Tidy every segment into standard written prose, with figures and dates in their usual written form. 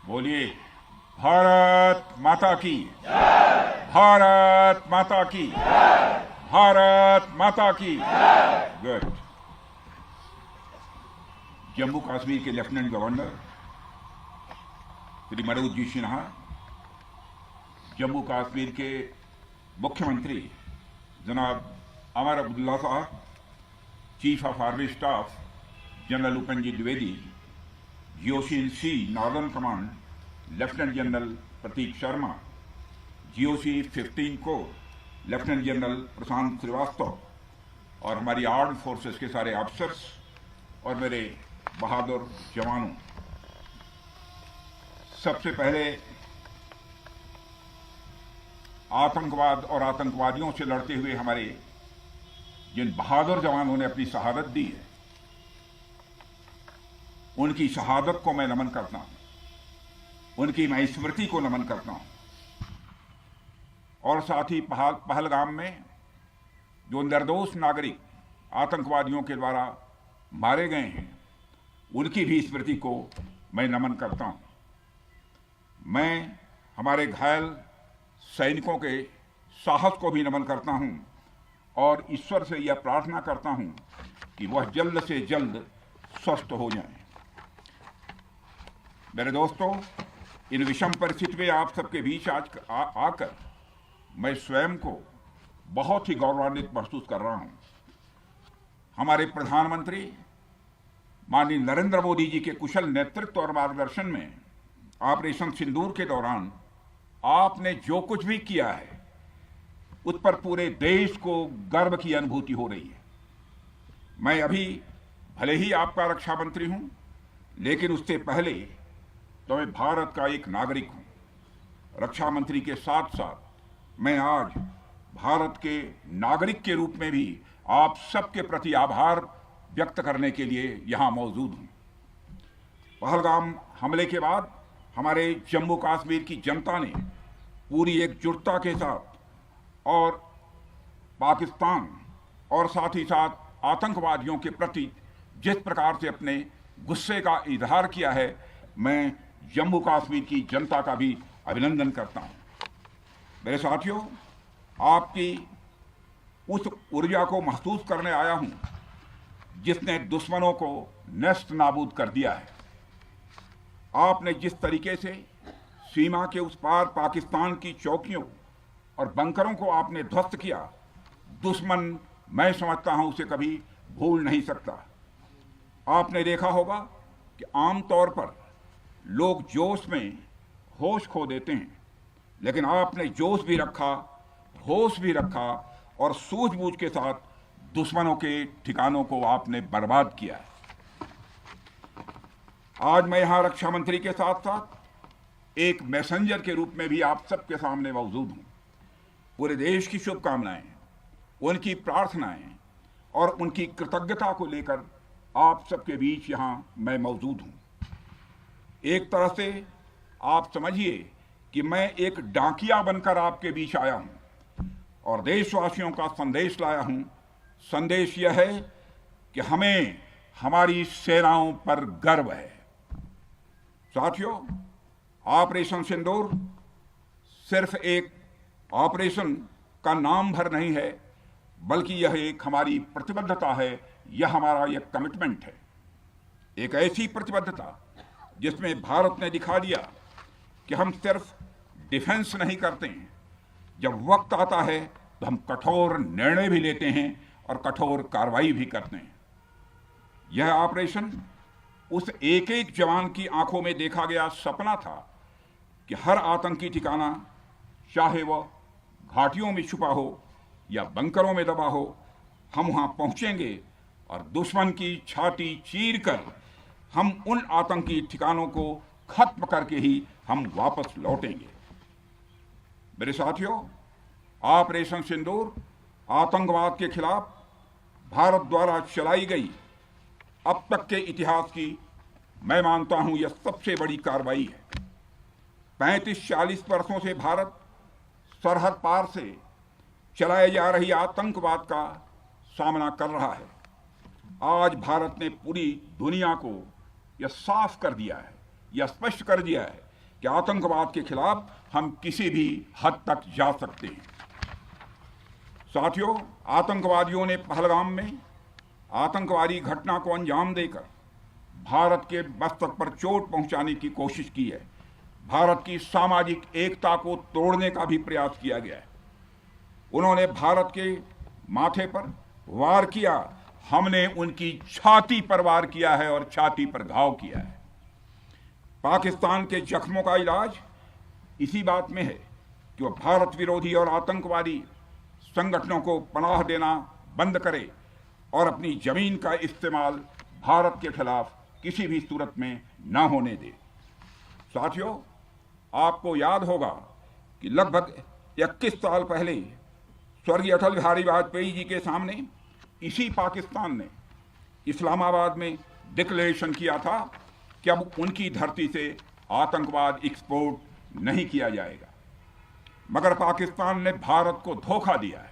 बोलिए भारत माता की, भारत माता की, भारत माता की। गुड। जम्मू कश्मीर के लेफ्टिनेंट गवर्नर श्री मनोज जी सिन्हा, जम्मू कश्मीर के मुख्यमंत्री जनाब अमर अब्दुल्ला साहब, chief of army staff general Upendra ji Dwivedi, GOC-in-C northern command lieutenant general Prateek Sharma, GOC-15 को लेफ्टिनेंट जनरल प्रशांत श्रीवास्तव और हमारी आर्म्ड फोर्सेस के सारे ऑफिसर्स और मेरे बहादुर जवानों, सबसे पहले आतंकवाद और आतंकवादियों से लड़ते हुए हमारे जिन बहादुर जवानों ने अपनी शहादत दी है, उनकी शहादत को मैं नमन करता हूं, उनकी मैं स्मृति को नमन करता हूं। और साथ ही पहलगाम में जो निर्दोष नागरिक आतंकवादियों के द्वारा मारे गए हैं, उनकी भी स्मृति को मैं नमन करता हूं। मैं हमारे घायल सैनिकों के साहस को भी नमन करता हूं और ईश्वर से यह प्रार्थना करता हूं कि वह जल्द से जल्द स्वस्थ हो जाएं। मेरे दोस्तों, इन विषम परिस्थिति में आप सबके बीच आज आकर मैं स्वयं को बहुत ही गौरवान्वित महसूस कर रहा हूं। हमारे प्रधानमंत्री माननीय नरेंद्र मोदी जी के कुशल नेतृत्व और मार्गदर्शन में ऑपरेशन सिंदूर के दौरान आपने जो कुछ भी किया है, उस पर पूरे देश को गर्व की अनुभूति हो रही है। मैं अभी भले ही आपका रक्षा मंत्री हूं, लेकिन उससे पहले तो मैं भारत का एक नागरिक हूं। रक्षा मंत्री के साथ साथ मैं आज भारत के नागरिक के रूप में भी आप सबके प्रति आभार व्यक्त करने के लिए यहां मौजूद हूं। पहलगाम हमले के बाद हमारे जम्मू कश्मीर की जनता ने पूरी एकजुटता के साथ और पाकिस्तान और साथ ही साथ आतंकवादियों के प्रति जिस प्रकार से अपने गुस्से का इजहार किया है, मैं जम्मू कश्मीर की जनता का भी अभिनंदन करता हूं। मेरे साथियों, आपकी उस ऊर्जा को महसूस करने आया हूं जिसने दुश्मनों को नष्ट नाबूद कर दिया है। आपने जिस तरीके से सीमा के उस पार पाकिस्तान की चौकियों और बंकरों को आपने ध्वस्त किया, दुश्मन मैं समझता हूं उसे कभी भूल नहीं सकता। आपने देखा होगा कि आमतौर पर लोग जोश में होश खो देते हैं, लेकिन आपने जोश भी रखा, होश भी रखा और सूझबूझ के साथ दुश्मनों के ठिकानों को आपने बर्बाद किया है। आज मैं यहां रक्षा मंत्री के साथ साथ एक मैसेंजर के रूप में भी आप सबके सामने मौजूद हूं। पूरे देश की शुभकामनाएं, उनकी प्रार्थनाएं और उनकी कृतज्ञता को लेकर आप सबके बीच यहां मैं मौजूद हूं। एक तरह से आप समझिए कि मैं एक डाकिया बनकर आपके बीच आया हूं और देशवासियों का संदेश लाया हूं। संदेश यह है कि हमें हमारी सेनाओं पर गर्व है। साथियों, ऑपरेशन सिंदूर सिर्फ एक ऑपरेशन का नाम भर नहीं है, बल्कि यह एक हमारी प्रतिबद्धता है, यह हमारा एक कमिटमेंट है। एक ऐसी प्रतिबद्धता जिसमें भारत ने दिखा दिया कि हम सिर्फ डिफेंस नहीं करते हैं, जब वक्त आता है तो हम कठोर निर्णय भी लेते हैं और कठोर कार्रवाई भी करते हैं। यह ऑपरेशन उस एक एक जवान की आंखों में देखा गया सपना था कि हर आतंकी ठिकाना, चाहे वह घाटियों में छुपा हो या बंकरों में दबा हो, हम वहां पहुंचेंगे और दुश्मन की छाती चीर कर हम उन आतंकी ठिकानों को खत्म करके ही हम वापस लौटेंगे। मेरे साथियों, ऑपरेशन सिंदूर आतंकवाद के खिलाफ भारत द्वारा चलाई गई अब तक के इतिहास की मैं मानता हूं यह सबसे बड़ी कार्रवाई है। 35-40 वर्षों से भारत सरहद पार से चलाए जा रही आतंकवाद का सामना कर रहा है। आज भारत ने पूरी दुनिया को यह साफ कर दिया है, यह स्पष्ट कर दिया है कि आतंकवाद के खिलाफ हम किसी भी हद तक जा सकते हैं। साथियों, आतंकवादियों ने पहलगाम में आतंकवादी घटना को अंजाम देकर भारत के मस्तक पर चोट पहुंचाने की कोशिश की है। भारत की सामाजिक एकता को तोड़ने का भी प्रयास किया गया है। उन्होंने भारत के माथे पर वार किया, हमने उनकी छाती पर वार किया है और छाती पर घाव किया है। पाकिस्तान के जख्मों का इलाज इसी बात में है कि वह भारत विरोधी और आतंकवादी संगठनों को पनाह देना बंद करे और अपनी जमीन का इस्तेमाल भारत के खिलाफ किसी भी सूरत में न होने दे। साथियों, आपको याद होगा कि लगभग 21 साल पहले स्वर्गीय अटल बिहारी वाजपेयी जी के सामने इसी पाकिस्तान ने इस्लामाबाद में डिक्लेरेशन किया था कि अब उनकी धरती से आतंकवाद एक्सपोर्ट नहीं किया जाएगा। मगर पाकिस्तान ने भारत को धोखा दिया है,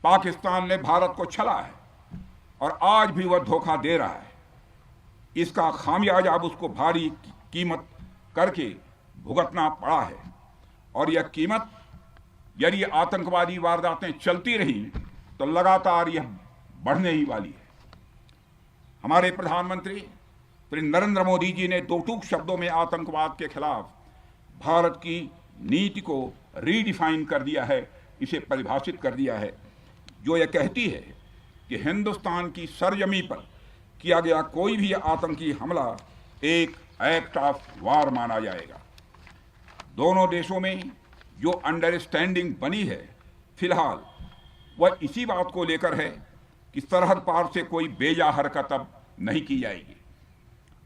पाकिस्तान ने भारत को छला है और आज भी वह धोखा दे रहा है। इसका खामियाजा अब उसको भारी कीमत करके भुगतना पड़ा है और यह कीमत, यदि आतंकवादी वारदातें चलती रही तो लगातार यह बढ़ने ही वाली है। हमारे प्रधानमंत्री श्री नरेंद्र मोदी जी ने दो टूक शब्दों में आतंकवाद के खिलाफ भारत की नीति को रीडिफाइन कर दिया है, इसे परिभाषित कर दिया है, जो यह कहती है कि हिंदुस्तान की सरजमी पर किया गया कोई भी आतंकी हमला एक एक्ट ऑफ वार माना जाएगा। दोनों देशों में जो अंडरस्टैंडिंग बनी है फिलहाल वह इसी बात को लेकर है कि सरहद पार से कोई बेजा हरकत अब नहीं की जाएगी।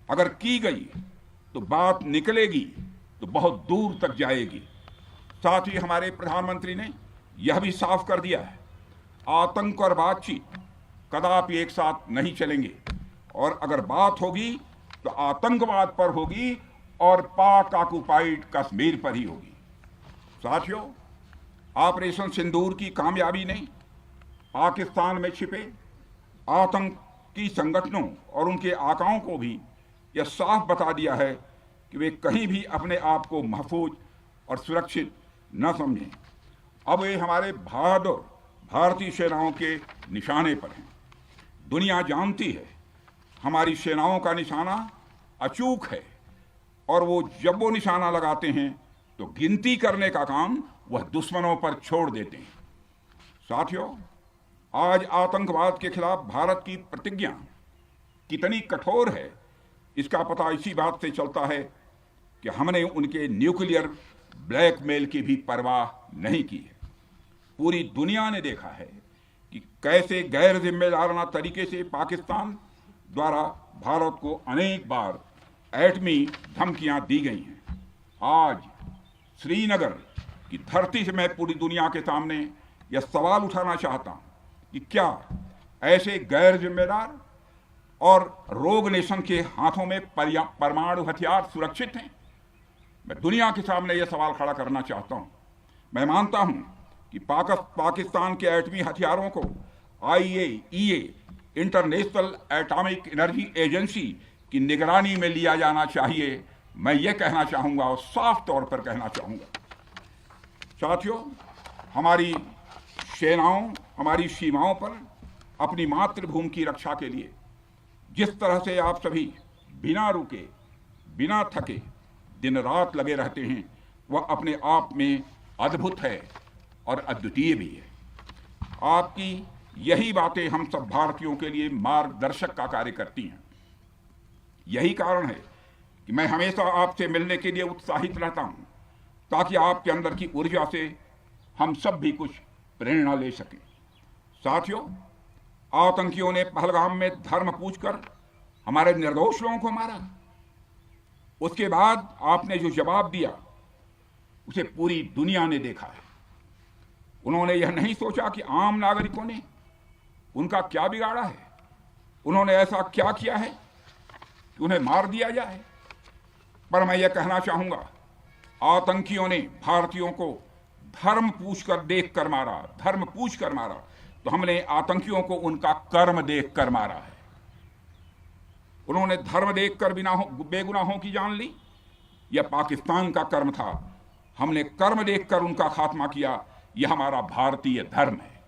अगर की गई तो बात निकलेगी तो बहुत दूर तक जाएगी। साथ ही हमारे प्रधानमंत्री ने यह भी साफ कर दिया है, आतंक और बातचीत कदापि एक साथ नहीं चलेंगे और अगर बात होगी तो आतंकवाद पर होगी और पाक ऑक्युपाइड कश्मीर पर ही होगी। साथियों, ऑपरेशन सिंदूर की कामयाबी ने पाकिस्तान में छिपे आतंकी संगठनों और उनके आकाओं को भी यह साफ बता दिया है कि वे कहीं भी अपने आप को महफूज और सुरक्षित न समझें। अब वे हमारे बहादुर भारतीय सेनाओं के निशाने पर हैं। दुनिया जानती है हमारी सेनाओं का निशाना अचूक है और वो जब वो निशाना लगाते हैं तो गिनती करने का काम वह दुश्मनों पर छोड़ देते हैं। साथियों, आज आतंकवाद के खिलाफ भारत की प्रतिज्ञा कितनी कठोर है इसका पता इसी बात से चलता है कि हमने उनके न्यूक्लियर ब्लैकमेल की भी परवाह नहीं की है। पूरी दुनिया ने देखा है कि कैसे गैर जिम्मेदाराना तरीके से पाकिस्तान द्वारा भारत को अनेक बार एटमी धमकियां दी गई हैं। आज श्रीनगर की धरती से मैं पूरी दुनिया के सामने यह सवाल उठाना चाहता हूं कि क्या ऐसे गैर जिम्मेदार और रोग नेशन के हाथों में परमाणु हथियार सुरक्षित हैं? मैं दुनिया के सामने यह सवाल खड़ा करना चाहता हूं। मैं मानता हूं कि पाकिस्तान के एटमी हथियारों को IAEA international atomic energy agency की निगरानी में लिया जाना चाहिए। मैं ये कहना चाहूँगा और साफ तौर पर कहना चाहूँगा। साथियों, हमारी सेनाओं हमारी सीमाओं पर अपनी मातृभूमि की रक्षा के लिए जिस तरह से आप सभी बिना रुके बिना थके दिन रात लगे रहते हैं वह अपने आप में अद्भुत है और अद्वितीय भी है। आपकी यही बातें हम सब भारतीयों के लिए मार्गदर्शक का कार्य करती हैं। यही कारण है कि मैं हमेशा आपसे मिलने के लिए उत्साहित रहता हूं ताकि आपके अंदर की ऊर्जा से हम सब भी कुछ प्रेरणा ले सकें। साथियों, आतंकियों ने पहलगाम में धर्म पूछकर हमारे निर्दोष लोगों को मारा। उसके बाद आपने जो जवाब दिया उसे पूरी दुनिया ने देखा है। उन्होंने यह नहीं सोचा कि आम नागरिकों ने उनका क्या बिगाड़ा है, उन्होंने ऐसा क्या किया है कि उन्हें मार दिया जाए। पर मैं यह कहना चाहूंगा, आतंकियों ने भारतीयों को धर्म पूछकर देख कर मारा, धर्म पूछ कर मारा, तो हमने आतंकियों को उनका कर्म देख कर मारा है। उन्होंने धर्म देखकर बेगुनाहों की जान ली, यह पाकिस्तान का कर्म था। हमने कर्म देखकर उनका खात्मा किया। यह हमारा भारतीय धर्म है।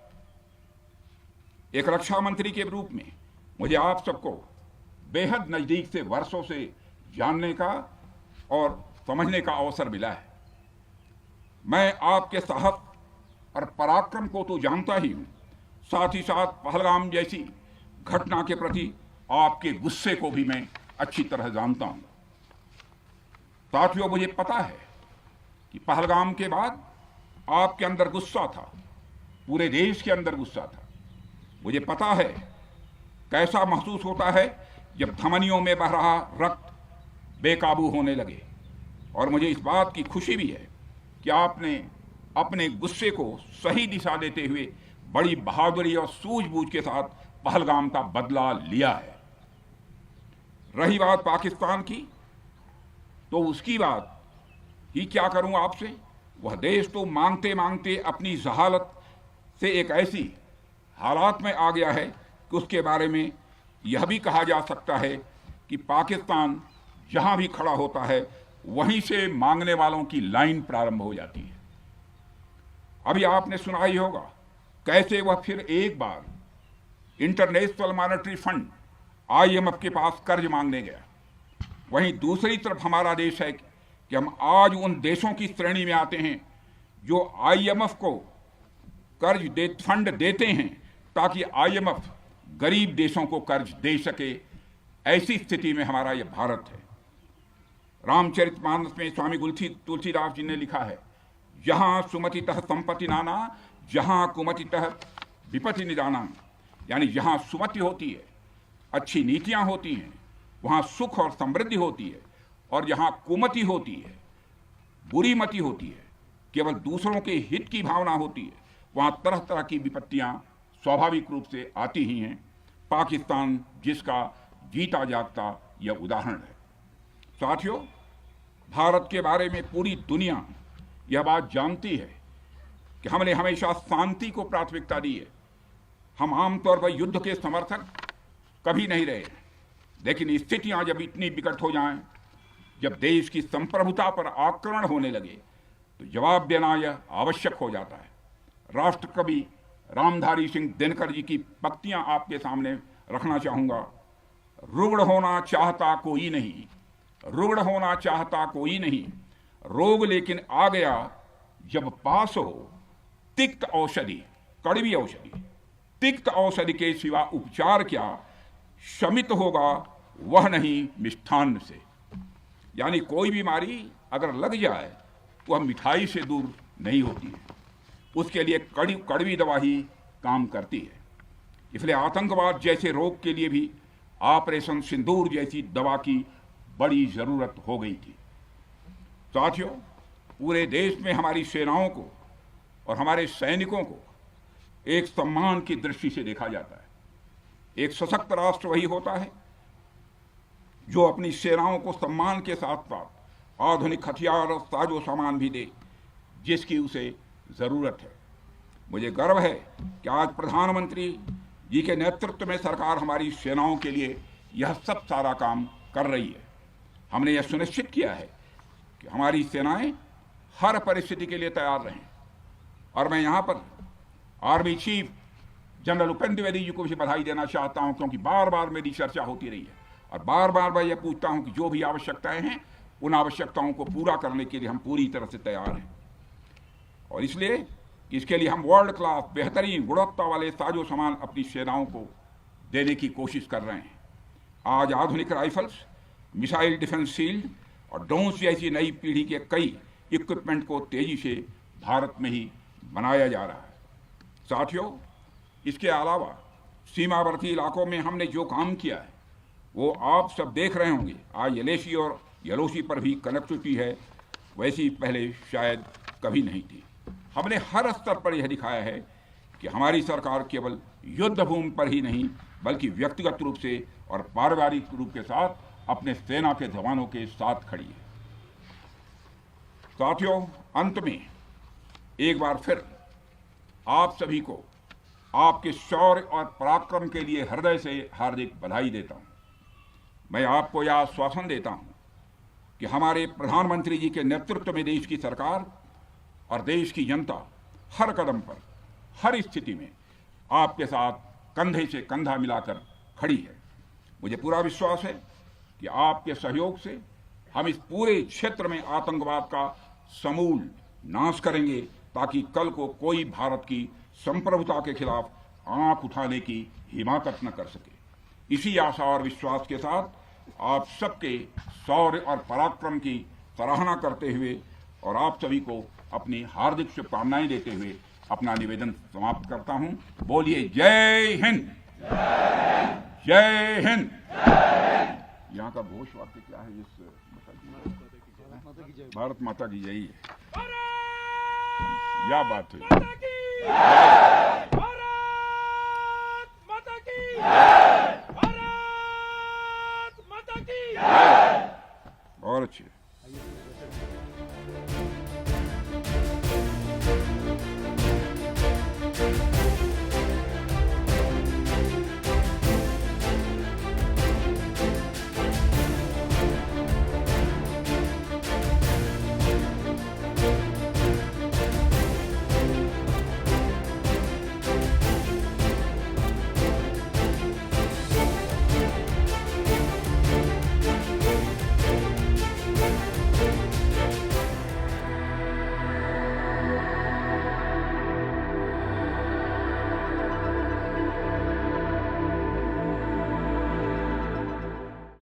एक रक्षा मंत्री के रूप में मुझे आप सबको बेहद नजदीक से वर्षों से जानने का और समझने का अवसर मिला है। मैं आपके साहस और पराक्रम को तो जानता ही हूं, साथ ही साथ पहलगाम जैसी घटना के प्रति आपके गुस्से को भी मैं अच्छी तरह जानता हूं। साथियों, मुझे पता है कि पहलगाम के बाद आपके अंदर गुस्सा था, पूरे देश के अंदर गुस्सा था। मुझे पता है कैसा महसूस होता है जब धमनियों में बह रहा रक्त बेकाबू होने लगे। और मुझे इस बात की खुशी भी है कि आपने अपने गुस्से को सही दिशा देते हुए बड़ी बहादुरी और सूझबूझ के साथ पहलगाम का बदला लिया है। रही बात पाकिस्तान की, तो उसकी बात ही क्या करूं आपसे। वह देश तो मांगते मांगते अपनी जहालत से एक ऐसी हालात में आ गया है कि उसके बारे में यह भी कहा जा सकता है कि पाकिस्तान जहां भी खड़ा होता है वहीं से मांगने वालों की लाइन प्रारंभ हो जाती है। अभी आपने सुना ही होगा कैसे वह फिर एक बार इंटरनेशनल मॉनेटरी फंड IMF के पास कर्ज मांगने गया। वहीं दूसरी तरफ हमारा देश है कि हम आज उन देशों की श्रेणी में आते हैं जो IMF को फंड देते हैं ताकि IMF गरीब देशों को कर्ज दे सके। ऐसी स्थिति में हमारा यह भारत है। रामचरितमानस में स्वामी तुलसीदास जी ने लिखा है, जहां सुमतितः संपत्ति नाना, जहां कुमतितः विपत्ति निदाना। यानी जहां सुमति होती है, अच्छी नीतियां होती हैं, वहां सुख और समृद्धि होती है, और जहां कुमति होती है, बुरी मति होती है, केवल दूसरों के हित की भावना होती है, वहां तरह तरह की विपत्तियां स्वाभाविक रूप से आती ही हैं। पाकिस्तान जिसका जीता जागता यह उदाहरण है। साथियों, भारत के बारे में पूरी दुनिया यह बात जानती है कि हमने हमेशा शांति को प्राथमिकता दी है। हम आमतौर पर युद्ध के समर्थक कभी नहीं रहे, लेकिन स्थितियां जब इतनी विकट हो जाएं, जब देश की संप्रभुता पर आक्रमण होने लगे, तो जवाब देना यह आवश्यक हो जाता है। राष्ट्रकवि रामधारी सिंह दिनकर जी की पंक्तियां आपके सामने रखना चाहूंगा। रुग्ण होना चाहता कोई नहीं, रुग्ण होना चाहता कोई नहीं, रोग लेकिन आ गया जब पास हो तिक्त औषधि, कड़वी औषधि। तिक्त औषधि के सिवा उपचार क्या, शमित होगा वह नहीं मिष्ठान्न से। यानी कोई बीमारी अगर लग जाए तो वह मिठाई से दूर नहीं होती है, उसके लिए कड़वी दवा ही काम करती है। इसलिए आतंकवाद जैसे रोग के लिए भी ऑपरेशन सिंदूर जैसी दवा की बड़ी जरूरत हो गई थी। साथियों, पूरे देश में हमारी सेनाओं को और हमारे सैनिकों को एक सम्मान की दृष्टि से देखा जाता है। एक सशक्त राष्ट्र वही होता है जो अपनी सेनाओं को सम्मान के साथ साथ आधुनिक हथियार और साजो सामान भी दे जिसकी उसे जरूरत है। मुझे गर्व है कि आज प्रधानमंत्री जी के नेतृत्व में सरकार हमारी सेनाओं के लिए यह सब सारा काम कर रही है। हमने यह सुनिश्चित किया है कि हमारी सेनाएं हर परिस्थिति के लिए तैयार रहें। और मैं यहाँ पर army chief general Upendra Dwivedi ji को भी बधाई देना चाहता हूँ, क्योंकि बार बार मेरी चर्चा होती रही है और बार बार मैं यह पूछता हूँ कि जो भी आवश्यकताएं हैं उन आवश्यकताओं को पूरा करने के लिए हम पूरी तरह से तैयार हैं। और इसलिए कि इसके लिए हम वर्ल्ड क्लास बेहतरीन गुणवत्ता वाले साजो सामान अपनी सेनाओं को देने की कोशिश कर रहे हैं। आज आधुनिक राइफल्स, मिसाइल डिफेंस शील्ड और ड्रोन्स जैसी नई पीढ़ी के कई इक्विपमेंट को तेजी से भारत में ही बनाया जा रहा है। साथियों, इसके अलावा सीमावर्ती इलाकों में हमने जो काम किया है वो आप सब देख रहे होंगे। आज एलएसी और यलोसी पर भी कनेक्टिविटी है, वैसी पहले शायद कभी नहीं थी। हमने हर स्तर पर यह दिखाया है कि हमारी सरकार केवल युद्ध भूमि पर ही नहीं बल्कि व्यक्तिगत रूप से और पारिवारिक रूप के साथ अपने सेना के जवानों के साथ खड़ी है। साथियों, अंत में एक बार फिर आप सभी को आपके शौर्य और पराक्रम के लिए हृदय से हार्दिक बधाई देता हूं। मैं आपको यह आश्वासन देता हूं कि हमारे प्रधानमंत्री जी के नेतृत्व में देश की सरकार और देश की जनता हर कदम पर, हर स्थिति में आपके साथ कंधे से कंधा मिलाकर खड़ी है। मुझे पूरा विश्वास है कि आपके सहयोग से हम इस पूरे क्षेत्र में आतंकवाद का समूल नाश करेंगे, ताकि कल को कोई भारत की संप्रभुता के खिलाफ आंख उठाने की हिमाकत न कर सके। इसी आशा और विश्वास के साथ आप सबके शौर्य और पराक्रम की सराहना करते हुए और आप सभी को अपनी हार्दिक शुभकामनाएं देते हुए अपना निवेदन समाप्त करता हूं। बोलिए जय हिंद, जय हिंद। यहाँ का घोष वाक्य क्या है? इस भारत माता की जय है। क्या बात है। और अच्छे।